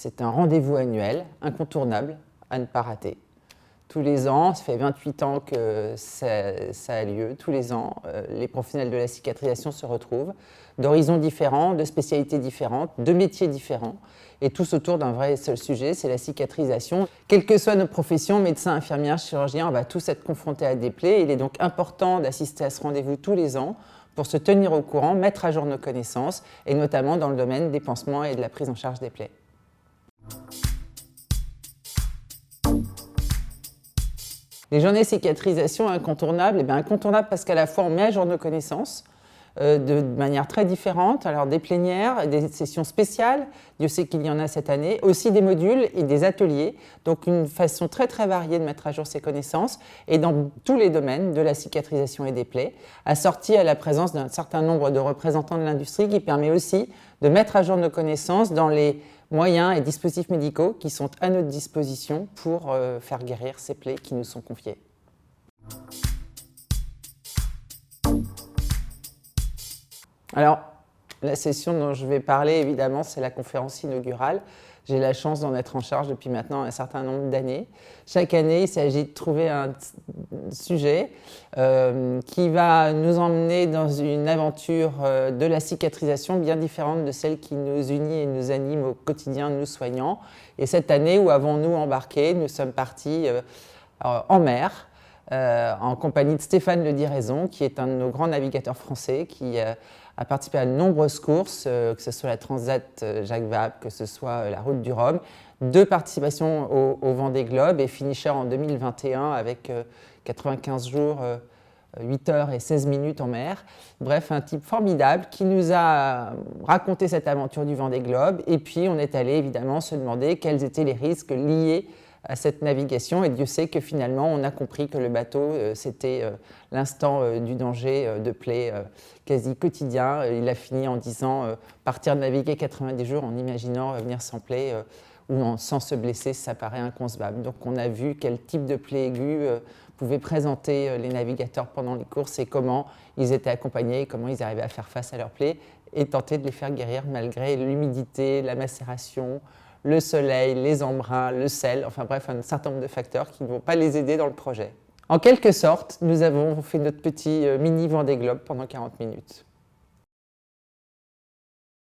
c'est un rendez-vous annuel, incontournable, à ne pas rater. Tous les ans, ça fait 28 ans que ça a lieu, tous les ans, les professionnels de la cicatrisation se retrouvent, d'horizons différents, de spécialités différentes, de métiers différents, et tous autour d'un vrai et seul sujet, c'est la cicatrisation. Quelles que soient nos professions, médecins, infirmières, chirurgiens, on va tous être confrontés à des plaies. Il est donc important d'assister à ce rendez-vous tous les ans pour se tenir au courant, mettre à jour nos connaissances, et notamment dans le domaine des pansements et de la prise en charge des plaies. Les journées cicatrisation incontournables, incontournables parce qu'à la fois on met à jour nos connaissances de manière très différente, alors des plénières, des sessions spéciales, Dieu sait qu'il y en a cette année, aussi des modules et des ateliers, donc une façon très très variée de mettre à jour ses connaissances et dans tous les domaines de la cicatrisation et des plaies, assorti à la présence d'un certain nombre de représentants de l'industrie qui permet aussi de mettre à jour nos connaissances dans les moyens et dispositifs médicaux qui sont à notre disposition pour faire guérir ces plaies qui nous sont confiées. Alors, la session dont je vais parler, évidemment, c'est la conférence inaugurale. J'ai la chance d'en être en charge depuis maintenant un certain nombre d'années. Chaque année, il s'agit de trouver un sujet qui va nous emmener dans une aventure de la cicatrisation bien différente de celle qui nous unit et nous anime au quotidien, nous soignants. Et cette année, où avons-nous embarqué? Nous sommes partis en mer, en compagnie de Stéphane Le Diraison, qui est un de nos grands navigateurs français, qui a participé à de nombreuses courses, que ce soit la Transat Jacques Vabre, que ce soit la Route du Rhum, 2 participations au Vendée Globe et finisher en 2021 avec 95 jours, 8 heures et 16 minutes en mer. Bref, un type formidable qui nous a raconté cette aventure du Vendée Globe et puis on est allé évidemment se demander quels étaient les risques liés à cette navigation et Dieu sait que finalement on a compris que le bateau c'était l'instant du danger de plaie quasi quotidien. Il a fini en disant partir naviguer 90 jours en imaginant revenir sans plaie ou sans se blesser, ça paraît inconcevable. Donc on a vu quel type de plaie aiguë pouvaient présenter les navigateurs pendant les courses et comment ils étaient accompagnés et comment ils arrivaient à faire face à leurs plaies et tenter de les faire guérir malgré l'humidité, la macération, le soleil, les embruns, le sel, enfin bref, un certain nombre de facteurs qui ne vont pas les aider dans le projet. En quelque sorte, nous avons fait notre petit mini Vendée Globe pendant 40 minutes.